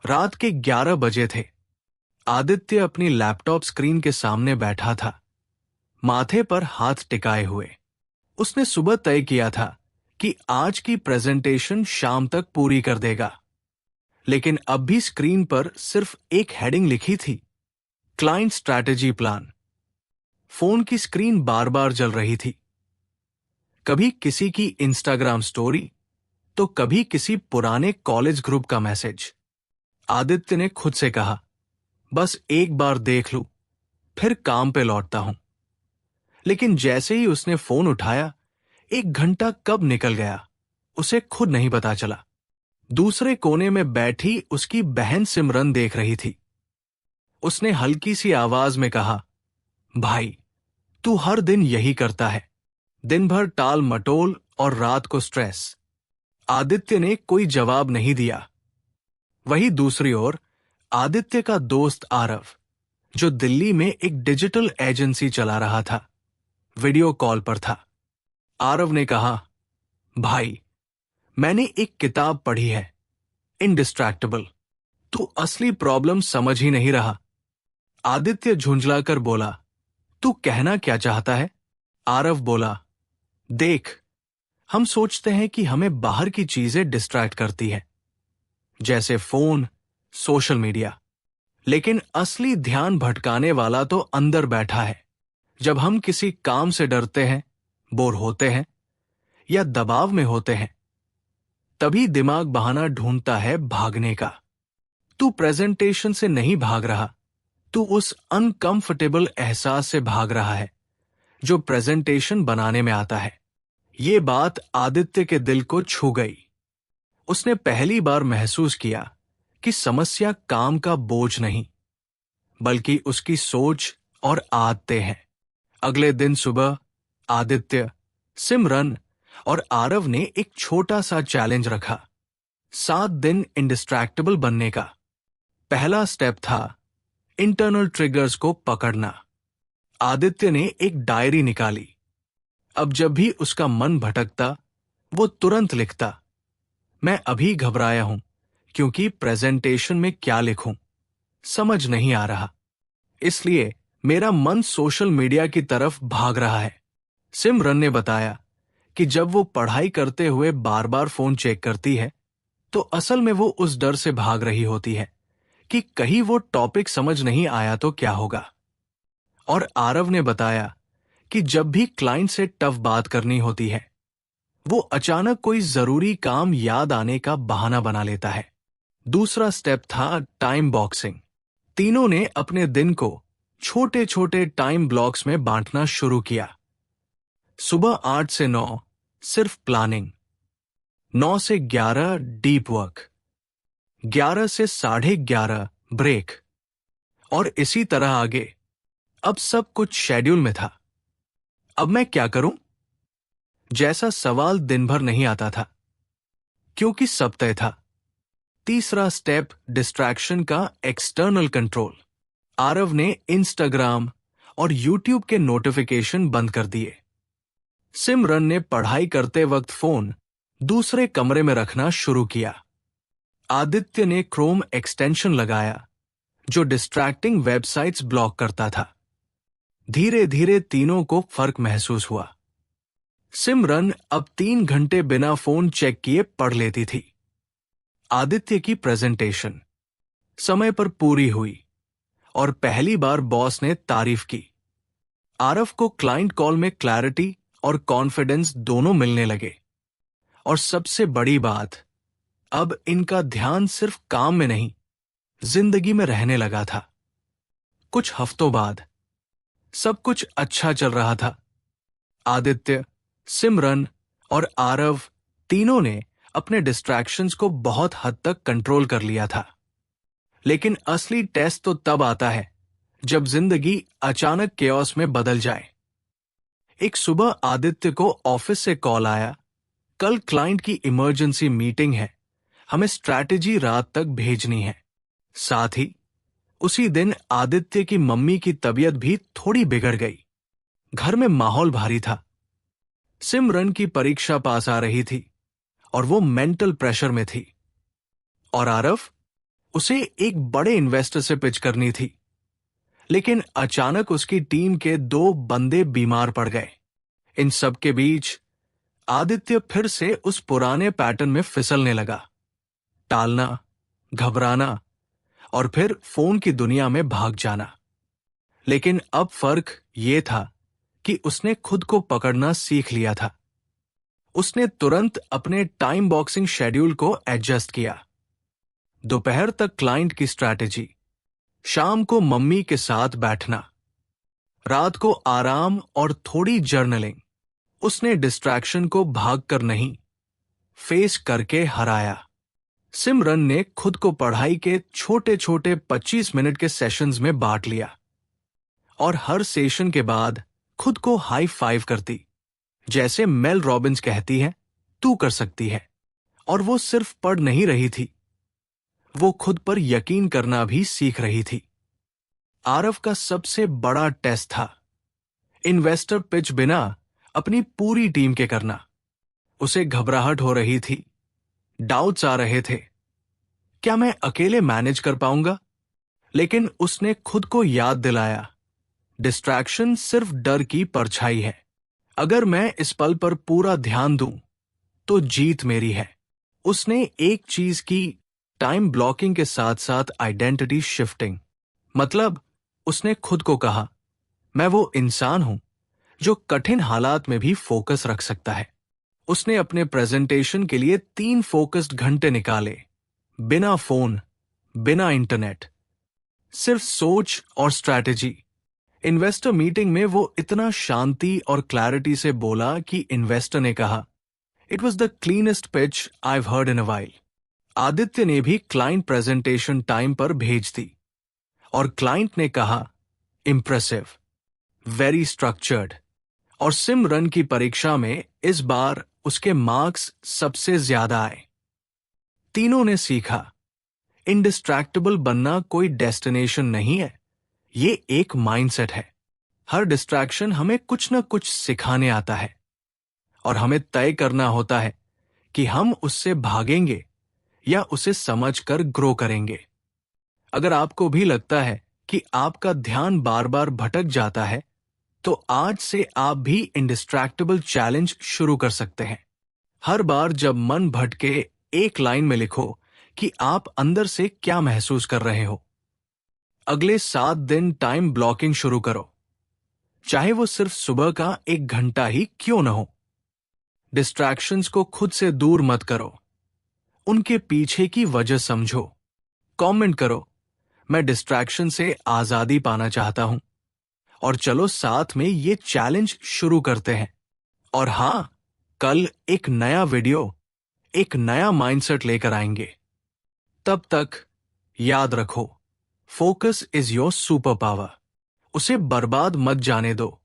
रात के 11 बजे थे। आदित्य अपनी लैपटॉप स्क्रीन के सामने बैठा था, माथे पर हाथ टिकाए हुए। उसने सुबह तय किया था कि आज की प्रेजेंटेशन शाम तक पूरी कर देगा, लेकिन अब भी स्क्रीन पर सिर्फ एक हेडिंग लिखी थी, क्लाइंट स्ट्रैटेजी प्लान। फोन की स्क्रीन बार बार जल रही थी, कभी किसी की इंस्टाग्राम स्टोरी तो कभी किसी पुराने कॉलेज ग्रुप का मैसेज। आदित्य ने खुद से कहा, बस एक बार देख लूं, फिर काम पे लौटता हूं। लेकिन जैसे ही उसने फोन उठाया, 1 घंटा कब निकल गया उसे खुद नहीं पता चला। दूसरे कोने में बैठी उसकी बहन सिमरन देख रही थी। उसने हल्की सी आवाज में कहा, भाई, तू हर दिन यही करता है, दिन भर टाल मटोल और रात को स्ट्रेस। आदित्य ने कोई जवाब नहीं दिया। वही दूसरी ओर आदित्य का दोस्त आरव, जो दिल्ली में एक डिजिटल एजेंसी चला रहा था, वीडियो कॉल पर था। आरव ने कहा, भाई, मैंने एक किताब पढ़ी है, इनडिस्ट्रैक्टेबल। तू असली प्रॉब्लम समझ ही नहीं रहा। आदित्य झुंझलाकर बोला, तू कहना क्या चाहता है? आरव बोला, देख, हम सोचते हैं कि हमें बाहर की चीजें डिस्ट्रैक्ट करती है, जैसे फोन, सोशल मीडिया, लेकिन असली ध्यान भटकाने वाला तो अंदर बैठा है। जब हम किसी काम से डरते हैं, बोर होते हैं या दबाव में होते हैं, तभी दिमाग बहाना ढूंढता है भागने का। तू प्रेजेंटेशन से नहीं भाग रहा, तू उस अनकंफर्टेबल एहसास से भाग रहा है जो प्रेजेंटेशन बनाने में आता है। ये बात आदित्य के दिल को छू गई। उसने पहली बार महसूस किया कि समस्या काम का बोझ नहीं, बल्कि उसकी सोच और आदतें हैं। अगले दिन सुबह आदित्य, सिमरन और आरव ने एक छोटा सा चैलेंज रखा, 7 दिन इंडिस्ट्रैक्टेबल बनने का। पहला स्टेप था इंटरनल ट्रिगर्स को पकड़ना। आदित्य ने एक डायरी निकाली। अब जब भी उसका मन भटकता, वो तुरंत लिखता, मैं अभी घबराया हूं क्योंकि प्रेजेंटेशन में क्या लिखूं समझ नहीं आ रहा, इसलिए मेरा मन सोशल मीडिया की तरफ भाग रहा है। सिमरन ने बताया कि जब वो पढ़ाई करते हुए बार बार फोन चेक करती है, तो असल में वो उस डर से भाग रही होती है कि कहीं वो टॉपिक समझ नहीं आया तो क्या होगा। और आरव ने बताया कि जब भी क्लाइंट से टफ बात करनी होती है, वो अचानक कोई जरूरी काम याद आने का बहाना बना लेता है। दूसरा स्टेप था टाइम बॉक्सिंग। तीनों ने अपने दिन को छोटे छोटे टाइम ब्लॉक्स में बांटना शुरू किया। सुबह 8 से 9 सिर्फ प्लानिंग, 9 से 11 डीप वर्क, 11 से 11:30 ब्रेक, और इसी तरह आगे। अब सब कुछ शेड्यूल में था। अब मैं क्या करूं जैसा सवाल दिन भर नहीं आता था, क्योंकि सब तय था। तीसरा स्टेप डिस्ट्रैक्शन का एक्सटर्नल कंट्रोल। आरव ने इंस्टाग्राम और यूट्यूब के नोटिफिकेशन बंद कर दिए। सिमरन ने पढ़ाई करते वक्त फोन दूसरे कमरे में रखना शुरू किया। आदित्य ने क्रोम एक्सटेंशन लगाया जो डिस्ट्रैक्टिंग वेबसाइट्स ब्लॉक करता था। धीरे धीरे तीनों को फर्क महसूस हुआ। सिमरन अब 3 घंटे बिना फोन चेक किए पढ़ लेती थी। आदित्य की प्रेजेंटेशन समय पर पूरी हुई और पहली बार बॉस ने तारीफ की। आरव को क्लाइंट कॉल में क्लैरिटी और कॉन्फिडेंस दोनों मिलने लगे। और सबसे बड़ी बात, अब इनका ध्यान सिर्फ काम में नहीं, जिंदगी में रहने लगा था। कुछ हफ्तों बाद सब कुछ अच्छा चल रहा था। आदित्य, सिमरन और आरव तीनों ने अपने डिस्ट्रैक्शंस को बहुत हद तक कंट्रोल कर लिया था। लेकिन असली टेस्ट तो तब आता है जब जिंदगी अचानक केओस में बदल जाए। एक सुबह आदित्य को ऑफिस से कॉल आया, कल क्लाइंट की इमरजेंसी मीटिंग है, हमें स्ट्रैटेजी रात तक भेजनी है। साथ ही उसी दिन आदित्य की मम्मी की तबीयत भी थोड़ी बिगड़ गई। घर में माहौल भारी था। सिमरन की परीक्षा पास आ रही थी और वो मेंटल प्रेशर में थी। और आरव, उसे एक बड़े इन्वेस्टर से पिच करनी थी, लेकिन अचानक उसकी टीम के 2 बंदे बीमार पड़ गए। इन सब के बीच आदित्य फिर से उस पुराने पैटर्न में फिसलने लगा, टालना, घबराना और फिर फोन की दुनिया में भाग जाना। लेकिन अब फर्क ये था कि उसने खुद को पकड़ना सीख लिया था। उसने तुरंत अपने टाइम बॉक्सिंग शेड्यूल को एडजस्ट किया। दोपहर तक क्लाइंट की स्ट्रैटेजी, शाम को मम्मी के साथ बैठना, रात को आराम और थोड़ी जर्नलिंग। उसने डिस्ट्रैक्शन को भागकर नहीं, फेस करके हराया। सिमरन ने खुद को पढ़ाई के छोटे छोटे 25 मिनट के सेशंस में बांट लिया और हर सेशन के बाद खुद को हाई फाइव करती, जैसे मेल रॉबिन्स कहती है, तू कर सकती है। और वो सिर्फ पढ़ नहीं रही थी, वो खुद पर यकीन करना भी सीख रही थी। आरव का सबसे बड़ा टेस्ट था इन्वेस्टर पिच बिना अपनी पूरी टीम के करना। उसे घबराहट हो रही थी, डाउट्स आ रहे थे, क्या मैं अकेले मैनेज कर पाऊंगा? लेकिन उसने खुद को याद दिलाया, डिस्ट्रैक्शन सिर्फ डर की परछाई है। अगर मैं इस पल पर पूरा ध्यान दूं, तो जीत मेरी है। उसने एक चीज की, टाइम ब्लॉकिंग के साथ साथ आइडेंटिटी शिफ्टिंग। मतलब उसने खुद को कहा, मैं वो इंसान हूं जो कठिन हालात में भी फोकस रख सकता है। उसने अपने प्रेजेंटेशन के लिए 3 फोकस्ड घंटे निकाले, बिना फोन, बिना इंटरनेट, सिर्फ सोच और स्ट्रैटेजी। इन्वेस्टर मीटिंग में वो इतना शांति और क्लैरिटी से बोला कि इन्वेस्टर ने कहा, it was the cleanest pitch I've heard in a while. Aditya ने भी क्लाइंट प्रेजेंटेशन टाइम पर भेज दी और क्लाइंट ने कहा, इंप्रेसिव, वेरी स्ट्रक्चर्ड। और सिमरन की परीक्षा में इस बार उसके मार्क्स सबसे ज्यादा आए। तीनों ने सीखा, इंडिस्ट्रैक्टेबल बनना कोई डेस्टिनेशन नहीं है, ये एक माइंडसेट है। हर डिस्ट्रैक्शन हमें कुछ न कुछ सिखाने आता है और हमें तय करना होता है कि हम उससे भागेंगे या उसे समझकर ग्रो करेंगे। अगर आपको भी लगता है कि आपका ध्यान बार बार भटक जाता है, तो आज से आप भी इंडिस्ट्रैक्टेबल चैलेंज शुरू कर सकते हैं। हर बार जब मन भटके, एक लाइन में लिखो कि आप अंदर से क्या महसूस कर रहे हो। अगले 7 दिन टाइम ब्लॉकिंग शुरू करो, चाहे वो सिर्फ सुबह का 1 घंटा ही क्यों न हो। डिस्ट्रैक्शंस को खुद से दूर मत करो, उनके पीछे की वजह समझो। कमेंट करो, मैं डिस्ट्रैक्शन से आजादी पाना चाहता हूं, और चलो साथ में ये चैलेंज शुरू करते हैं। और हां, कल एक नया वीडियो, एक नया माइंडसेट लेकर आएंगे। तब तक याद रखो, focus is your super power. उसे बर्बाद मत जाने दो।